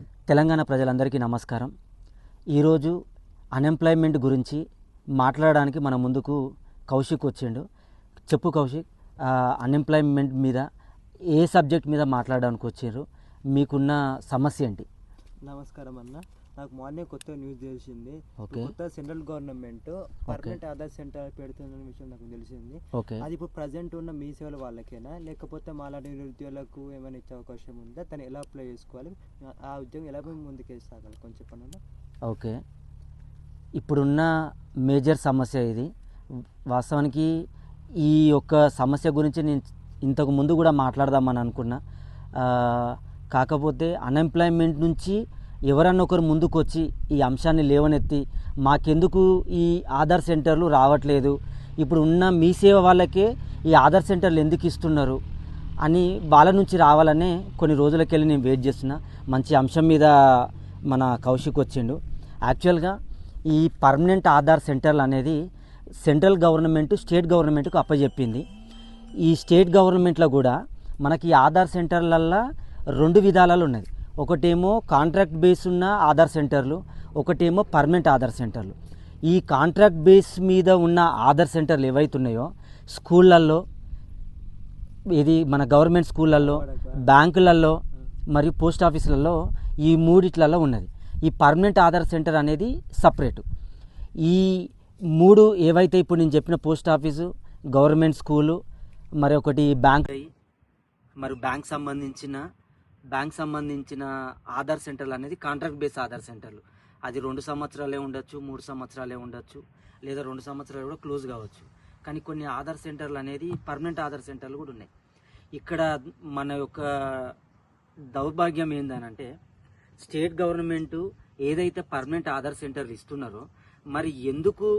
తెలంగాణ ప్రజలందరికీ నమస్కారం. ఈరోజు అన్ఎంప్లాయ్మెంట్ గురించి మాట్లాడడానికి మన ముందుకు కౌశిక్ వచ్చిండు. చెప్పు కౌశిక్, అన్ఎంప్లాయ్మెంట్ మీద ఏ సబ్జెక్ట్ మీద మాట్లాడడానికి వచ్చారు? మీకున్న సమస్య ఏంటి? నమస్కారం అన్న. నాకు మార్నింగ్ కొత్త న్యూస్ తెలిసింది. కొత్త central government permanent Aadhaar centre పెడుతున్న విషయం నాకు తెలిసింది. అది ఇప్పుడు ప్రజెంట్ ఉన్న మీ సేవల వాళ్ళకేనా, లేకపోతే మాలాంటి నిరుద్యోగులకు ఏమైనా ఇచ్చే అవకాశం ఉందా? తను ఎలా అప్లై చేసుకోవాలి, ఆ ఉద్యోగం ఎలా ముందుకు సాగాలి కొంచెం చెప్పండి. ఓకే, ఇప్పుడున్న మేజర్ సమస్య ఇది. వాస్తవానికి ఈ యొక్క సమస్య గురించి నేను ఇంతకు ముందు కూడా మాట్లాడదామని అనుకున్నా. కాకపోతే అన్ఎంప్లాయ్మెంట్ నుంచి ఎవరన్నా ఒకరు ముందుకు వచ్చి ఈ అంశాన్ని లేవనెత్తి మాకెందుకు ఈ ఆధార్ సెంటర్లు రావట్లేదు, ఇప్పుడు ఉన్న మీ సేవ వాళ్ళకే ఈ ఆధార్ సెంటర్లు ఎందుకు ఇస్తున్నారు అని వాళ్ళ నుంచి రావాలనే కొన్ని రోజులకెళ్ళి నేను వెయిట్ చేస్తున్నా. మంచి అంశం మీద మన కౌశిక్ వచ్చిండు. యాక్చువల్గా ఈ పర్మనెంట్ ఆధార్ సెంటర్లు అనేది సెంట్రల్ గవర్నమెంట్ స్టేట్ గవర్నమెంట్కు అప్పచెప్పింది. ఈ స్టేట్ గవర్నమెంట్లో కూడా మనకి ఆధార్ సెంటర్లల్లో రెండు విధాలు ఉన్నది. ఒకటేమో కాంట్రాక్ట్ బేస్ ఉన్న ఆధార్ సెంటర్లు, ఒకటేమో పర్మనెంట్ ఆధార్ సెంటర్లు. ఈ కాంట్రాక్ట్ బేస్ మీద ఉన్న ఆధార్ సెంటర్లు ఏవైతున్నాయో స్కూళ్ళల్లో, ఇది మన గవర్నమెంట్ స్కూళ్ళల్లో, బ్యాంకులలో మరియు పోస్ట్ ఆఫీసులలో ఈ మూడిట్లలో ఉన్నది. ఈ పర్మనెంట్ ఆధార్ సెంటర్ అనేది సపరేటు. ఈ మూడు ఏవైతే ఇప్పుడు నేను చెప్పిన పోస్ట్ ఆఫీసు, గవర్నమెంట్ స్కూలు, మరి ఒకటి బ్యాంక్, మరి బ్యాంక్ సంబంధించిన ఆధార్ సెంటర్లు అనేది కాంట్రాక్ట్ బేస్ ఆధార్ సెంటర్లు. అది 2 సంవత్సరాలే ఉండొచ్చు, 3 సంవత్సరాలే ఉండొచ్చు, లేదా 2 సంవత్సరాలు కూడా క్లోజ్ కావచ్చు. కానీ కొన్ని ఆధార్ సెంటర్లు అనేది పర్మనెంట్ ఆధార్ సెంటర్లు కూడా ఉన్నాయి. ఇక్కడ మన యొక్క దౌర్భాగ్యం ఏందనంటే, స్టేట్ గవర్నమెంట్ ఏదైతే పర్మనెంట్ ఆధార్ సెంటర్లు ఇస్తున్నారో మరి ఎందుకు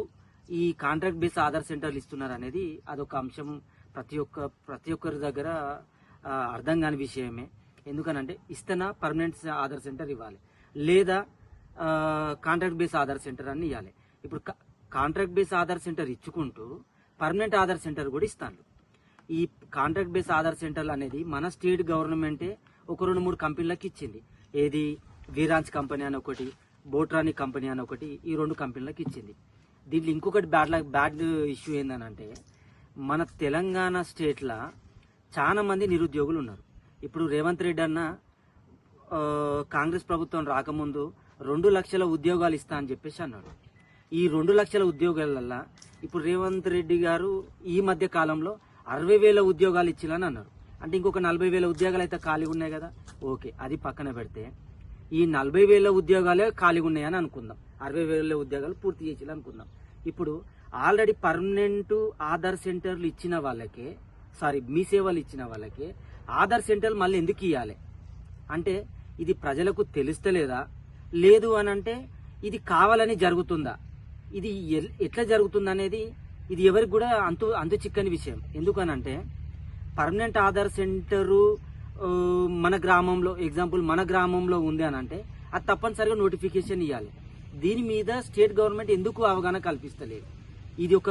ఈ కాంట్రాక్ట్ బేస్ ఆధార్ సెంటర్లు ఇస్తున్నారు అనేది అదొక అంశం ప్రతి ఒక్కరి దగ్గర అర్థం కాని విషయమే. ఎందుకనంటే ఇస్తేనా పర్మనెంట్ ఆధార్ సెంటర్ ఇవ్వాలి, లేదా కాంట్రాక్ట్ బేస్ ఆధార్ సెంటర్ అని ఇవ్వాలి. ఇప్పుడు కాంట్రాక్ట్ బేస్ ఆధార్ సెంటర్ ఇచ్చుకుంటూ పర్మనెంట్ ఆధార్ సెంటర్ కూడా ఇస్తాను. ఈ కాంట్రాక్ట్ బేస్ ఆధార్ సెంటర్లు అనేది మన స్టేట్ గవర్నమెంటే ఒక 2-3 కంపెనీలకు ఇచ్చింది. ఏది వీరాన్స్ కంపెనీ అని ఒకటి, బోట్రాని కంపెనీ అని ఒకటి, ఈ 2 కంపెనీలకు ఇచ్చింది. దీంట్లో ఇంకొకటి బ్యాడ్ ఇష్యూ ఏందనంటే, మన తెలంగాణ స్టేట్లో చాలా మంది నిరుద్యోగులు ఉన్నారు. ఇప్పుడు రేవంత్ రెడ్డి అన్న కాంగ్రెస్ ప్రభుత్వం రాకముందు 2 లక్షల ఉద్యోగాలు ఇస్తా అని చెప్పేసి అన్నాడు. ఈ 2 లక్షల ఉద్యోగాలల్లో ఇప్పుడు రేవంత్ రెడ్డి గారు ఈ మధ్య కాలంలో 60,000 ఉద్యోగాలు ఇచ్చిలని అన్నారు. అంటే ఇంకొక 40,000 ఉద్యోగాలు అయితే ఖాళీగా ఉన్నాయి కదా. ఓకే, అది పక్కన పెడితే ఈ 40,000 ఉద్యోగాలే ఖాళీగా ఉన్నాయని అనుకుందాం. 60,000 ఉద్యోగాలు పూర్తి చేసి అనుకుందాం. ఇప్పుడు ఆల్రెడీ పర్మనెంట్ ఆధార్ సెంటర్లు ఇచ్చిన వాళ్ళకే, మీ సేవలు ఇచ్చిన వాళ్ళకే ఆధార్ సెంటర్లు మళ్ళీ ఎందుకు ఇవ్వాలి అంటే, ఇది ప్రజలకు తెలుస్తలేదా, లేదు అని అంటే ఇది కావాలని జరుగుతుందా, ఇది ఎట్లా జరుగుతుంది అనేది ఇది ఎవరికి కూడా అంతు చిక్కని విషయం. ఎందుకనంటే పర్మనెంట్ ఆధార్ సెంటరు మన గ్రామంలో, ఎగ్జాంపుల్ మన గ్రామంలో ఉంది అని అంటే అది తప్పనిసరిగా నోటిఫికేషన్ ఇవ్వాలి. దీని మీద స్టేట్ గవర్నమెంట్ ఎందుకు అవగాహన కల్పిస్తలేదు, ఇది ఒక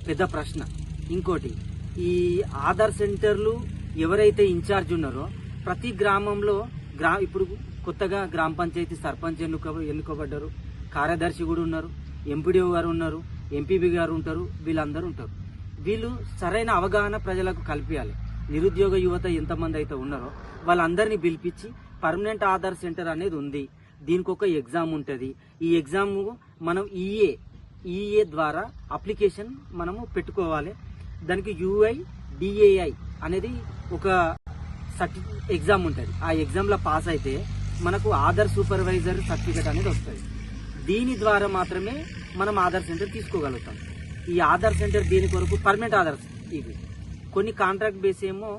పెద్ద ప్రశ్న. ఇంకోటి, ఈ ఆధార్ సెంటర్లు ఎవరైతే ఇన్ఛార్జ్ ఉన్నారో ప్రతి గ్రామంలో ఇప్పుడు కొత్తగా గ్రామ పంచాయతీ సర్పంచ్ ఎన్నుకోబడ్డారు, కార్యదర్శి కూడా ఉన్నారు, ఎంపీడీఓ గారు ఉన్నారు, ఎంపీబీ గారు ఉంటారు, వీళ్ళందరూ ఉంటారు. వీళ్ళు సరైన అవగాహన ప్రజలకు కల్పించాలి. నిరుద్యోగ యువత ఎంతమంది అయితే ఉన్నారో వాళ్ళందరినీ పిలిపించి పర్మనెంట్ ఆధార్ సెంటర్ అనేది ఉంది, దీనికి ఒక ఎగ్జామ్ ఉంటుంది, ఈ ఎగ్జామ్ మనం ఈఏ ద్వారా అప్లికేషన్ మనము పెట్టుకోవాలి. దానికి UIDAI అనేది ఒక ఎగ్జామ్ ఉంటుంది. ఆ ఎగ్జామ్లో పాస్ అయితే మనకు ఆధార్ సూపర్వైజర్ సర్టిఫికేట్ అనేది వస్తుంది. దీని ద్వారా మాత్రమే మనం ఆధార్ సెంటర్ తీసుకోగలుగుతాం. ఈ ఆధార్ సెంటర్ దీని కొరకు పర్మనెంట్ ఆధార్, ఇది కొన్ని కాంట్రాక్ట్ బేస్ ఏమో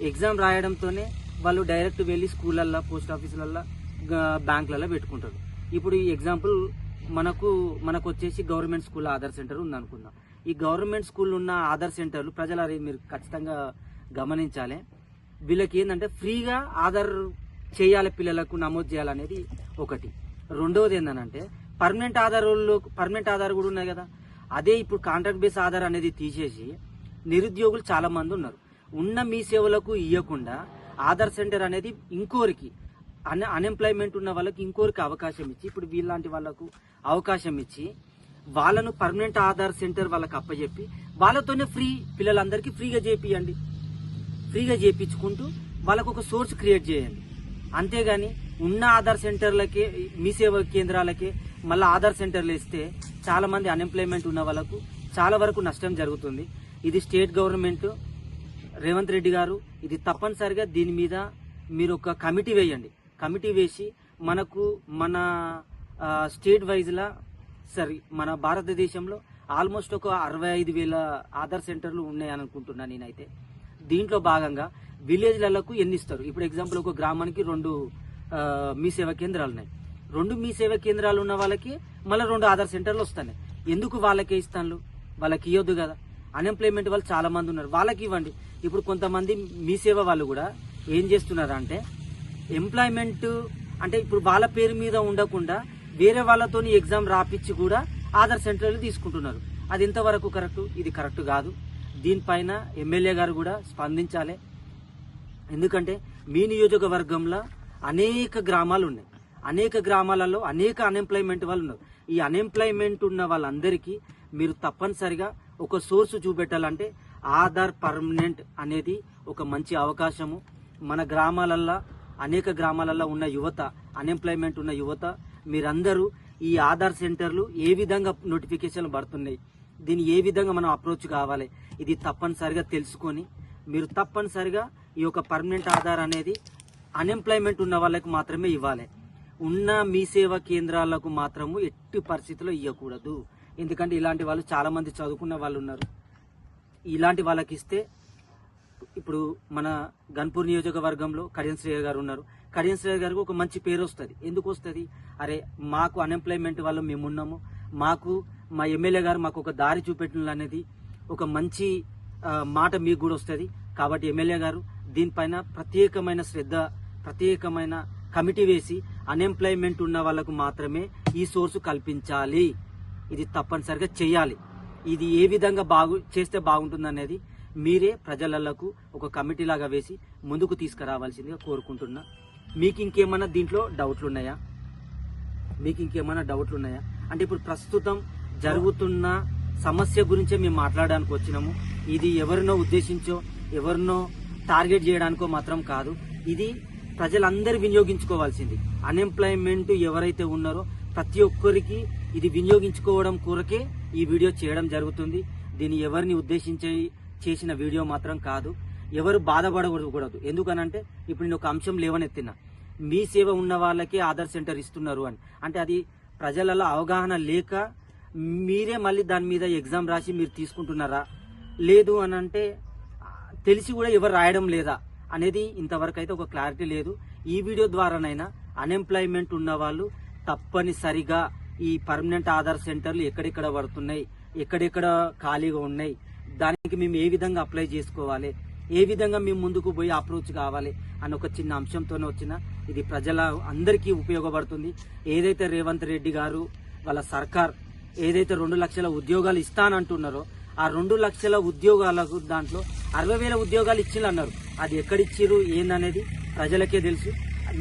ఎగ్జామ్ రాయడంతోనే వాళ్ళు డైరెక్ట్ వెళ్ళి స్కూళ్ళల్లో, పోస్ట్ ఆఫీసులల్లో, బ్యాంకులలో పెట్టుకుంటారు. ఇప్పుడు ఈ ఎగ్జాంపుల్ మనకు వచ్చేసి గవర్నమెంట్ స్కూల్ ఆధార్ సెంటర్ ఉందనుకుందాం. ఈ గవర్నమెంట్ స్కూల్ ఉన్న ఆధార్ సెంటర్లు ప్రజలు మీరు ఖచ్చితంగా గమనించాలి. వీళ్ళకి ఏంటంటే ఫ్రీగా ఆధార్ చేయాలి, పిల్లలకు నమోదు చేయాలనేది ఒకటి. రెండవది ఏంటంటే పర్మనెంట్ ఆధార్ కూడా ఉన్నాయి కదా. అదే ఇప్పుడు కాంట్రాక్ట్ బేస్ ఆధార్ అనేది తీసేసి నిరుద్యోగులు చాలా మంది ఉన్నారు. ఉన్న మీ సేవలకు ఇవ్వకుండా ఆధార్ సెంటర్ అనేది ఇంకోరికి అన్ఎంప్లాయ్మెంట్ ఉన్న వాళ్ళకి ఇంకోరికి అవకాశం ఇచ్చి, ఇప్పుడు వీళ్ళంటి వాళ్ళకు అవకాశం ఇచ్చి వాళ్ళను పర్మనెంట్ ఆధార్ సెంటర్ వాళ్ళకి అప్పచెప్పి వాళ్ళతోనే పిల్లలందరికీ ఫ్రీగా చేపియండి. ఫ్రీగా చేపించుకుంటూ వాళ్ళకు ఒక సోర్స్ క్రియేట్ చేయండి. అంతేగాని ఉన్న ఆధార్ సెంటర్లకే, మీ సేవా కేంద్రాలకే మళ్ళీ ఆధార్ సెంటర్లు ఇస్తే చాలా మంది అన్ఎంప్లాయ్మెంట్ ఉన్న వాళ్ళకు చాలా వరకు నష్టం జరుగుతుంది. ఇది స్టేట్ గవర్నమెంట్ రేవంత్ రెడ్డి గారు ఇది తప్పనిసరిగా దీని మీద మీరు ఒక కమిటీ వేయండి. కమిటీ వేసి మన స్టేట్ వైజ్లా మన భారతదేశంలో ఆల్మోస్ట్ ఒక 65,000 ఆధార్ సెంటర్లు ఉన్నాయని అనుకుంటున్నాను నేనైతే. దీంట్లో భాగంగా విలేజ్లకు ఎన్ని ఇస్తారు? ఇప్పుడు ఎగ్జాంపుల్ ఒక గ్రామానికి 2 మీ సేవా కేంద్రాలు ఉన్నాయి. 2 మీ సేవా కేంద్రాలు ఉన్న వాళ్ళకి మళ్ళీ 2 ఆధార్ సెంటర్లు వస్తున్నాయి. ఎందుకు వాళ్ళకే ఇస్తాను? వాళ్ళకి ఇవ్వద్దు కదా. అన్ఎంప్లాయ్మెంట్ వాళ్ళు చాలా మంది ఉన్నారు, వాళ్ళకి ఇవ్వండి. ఇప్పుడు కొంతమంది మీ సేవ వాళ్ళు కూడా ఏం చేస్తున్నారు అంటే ఎంప్లాయ్మెంట్ అంటే ఇప్పుడు వాళ్ళ పేరు మీద ఉండకుండా వేరే వాళ్ళతో ఎగ్జామ్ రాపిచ్చి కూడా ఆధార్ సెంటర్లు తీసుకుంటున్నారు. అది ఎంతవరకు కరెక్ట్? ఇది కరెక్ట్ కాదు. దీనిపైన ఎమ్మెల్యే గారు కూడా స్పందించాలి. ఎందుకంటే మీ నియోజకవర్గంలో అనేక గ్రామాలు ఉన్నాయి. అనేక గ్రామాలలో అనేక అన్ఎంప్లాయ్మెంట్ వాళ్ళు ఉన్నారు. ఈ అన్ఎంప్లాయ్మెంట్ ఉన్న వాళ్ళందరికీ మీరు తప్పనిసరిగా ఒక సోర్స్ చూపెట్టాలంటే ఆధార్ పర్మనెంట్ అనేది ఒక మంచి అవకాశము. మన గ్రామాలల్లో అనేక గ్రామాలలో ఉన్న యువత, అన్ఎంప్లాయ్మెంట్ ఉన్న యువత, మీరందరూ ఈ ఆధార్ సెంటర్లు ఏ విధంగా నోటిఫికేషన్లు పడుతున్నాయి, దీన్ని ఏ విధంగా మనం అప్రోచ్ కావాలి, ఇది తప్పనిసరిగా తెలుసుకొని మీరు తప్పనిసరిగా ఈ యొక్క పర్మనెంట్ ఆధార్ అనేది అన్ఎంప్లాయ్మెంట్ ఉన్న వాళ్ళకి మాత్రమే ఇవ్వాలి. ఉన్న మీ సేవా కేంద్రాలకు మాత్రము ఎట్టి పరిస్థితుల్లో ఇవ్వకూడదు. ఎందుకంటే ఇలాంటి వాళ్ళు చాలా మంది చదువుకున్న వాళ్ళు ఉన్నారు. ఇలాంటి వాళ్ళకి ఇస్తే ఇప్పుడు మన గన్పూర్ నియోజకవర్గంలో కడియం శ్రేయ గారు ఉన్నారు. కడియం శ్రేయ గారికి ఒక మంచి పేరు వస్తుంది. ఎందుకు వస్తుంది? అరే మాకు అన్ఎంప్లాయ్మెంట్ వల్ల మేము ఉన్నాము, మాకు మా ఎమ్మెల్యే గారు మాకు ఒక దారి చూపెట్టిన అనేది ఒక మంచి మాట మీకు కూడా వస్తుంది. కాబట్టి ఎమ్మెల్యే గారు దీనిపైన ప్రత్యేకమైన శ్రద్ధ, ప్రత్యేకమైన కమిటీ వేసి అన్ఎంప్లాయ్మెంట్ ఉన్న వాళ్ళకు మాత్రమే ఈ సోర్సు కల్పించాలి. ఇది తప్పనిసరిగా చేయాలి. ఇది ఏ విధంగా చేస్తే బాగుంటుంది అనేది మీరే ప్రజలకు ఒక కమిటీ లాగా వేసి ముందుకు తీసుకురావాల్సిందిగా కోరుకుంటున్నా. మీకు ఇంకేమైనా దీంట్లో డౌట్లు ఉన్నాయా? అంటే ఇప్పుడు ప్రస్తుతం జరుగుతున్న సమస్య గురించే మేము మాట్లాడడానికి వచ్చినాము. ఇది ఎవరినో ఉద్దేశించో ఎవరినో టార్గెట్ చేయడానికో మాత్రం కాదు. ఇది ప్రజలందరూ వినియోగించుకోవాల్సింది. అన్ఎంప్లాయ్మెంట్ ఎవరైతే ఉన్నారో ప్రతి ఒక్కరికి ఇది వినియోగించుకోవడం కొరకే ఈ వీడియో చేయడం జరుగుతుంది. దీన్ని ఎవరిని ఉద్దేశించి చేసిన వీడియో మాత్రం కాదు. ఎవరు బాధపడకూడదు. ఎందుకనంటే ఇప్పుడు నేను ఒక అంశం లేవనెత్తిన, మీ సేవ ఉన్న వాళ్ళకే ఆధార్ సెంటర్ ఇస్తున్నారు అని. అంటే అది ప్రజలలో అవగాహన లేక మీరే మళ్ళీ దాని మీద ఎగ్జామ్ రాసి మీరు తీసుకుంటున్నారా, లేదు అని అంటే తెలిసి కూడా ఎవరు రాయడం లేదా అనేది ఇంతవరకు అయితే ఒక క్లారిటీ లేదు. ఈ వీడియో ద్వారానైనా అన్ఎంప్లాయ్మెంట్ ఉన్న వాళ్ళు తప్పనిసరిగా ఈ పర్మనెంట్ ఆధార్ సెంటర్లు ఎక్కడెక్కడ పడుతున్నాయి, ఎక్కడెక్కడ ఖాళీగా ఉన్నాయి, దానికి మేము ఏ విధంగా అప్లై చేసుకోవాలి, ఏ విధంగా మేము ముందుకు పోయి అప్రోచ్ కావాలి అని ఒక చిన్న అంశంతోనే వచ్చిన ఇది ప్రజల అందరికీ ఉపయోగపడుతుంది. ఏదైతే రేవంత్ రెడ్డి గారు వాళ్ళ సర్కార్ ఏదైతే 2 లక్షల ఉద్యోగాలు ఇస్తానంటున్నారో ఆ 2 లక్షల ఉద్యోగాలకు దాంట్లో 60,000 ఉద్యోగాలు ఇచ్చిన్నారు. అది ఎక్కడిచ్చిరు ఏందనేది ప్రజలకే తెలుసు.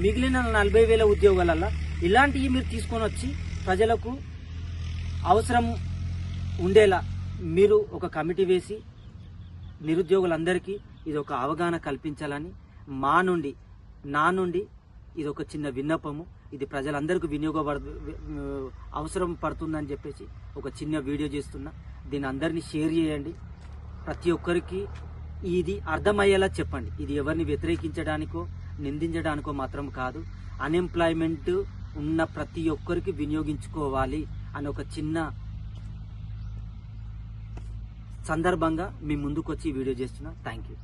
మిగిలిన 40,000 ఉద్యోగాలలో ఇలాంటివి మీరు తీసుకొని వచ్చి ప్రజలకు అవసరం ఉండేలా మీరు ఒక కమిటీ వేసి నిరుద్యోగులందరికీ ఇది ఒక అవగాహన కల్పించాలని నా నుండి ఇది ఒక చిన్న విన్నపము. ఇది ప్రజలందరికీ అవసరం పడుతుందని చెప్పేసి ఒక చిన్న వీడియో చేస్తున్నా. దీన్ని అందరినీ షేర్ చేయండి. ప్రతి ఒక్కరికి ఇది అర్థమయ్యేలా చెప్పండి. ఇది ఎవరిని వ్యతిరేకించడానికో నిందించడానికో మాత్రం కాదు. అన్ఎంప్లాయ్మెంట్ ఉన్న ప్రతి ఒక్కరికి వినియోగించుకోవాలి అని ఒక చిన్న సందర్భంగా మీ ముందుకు వచ్చి వీడియో చేస్తున్నా. Thank you.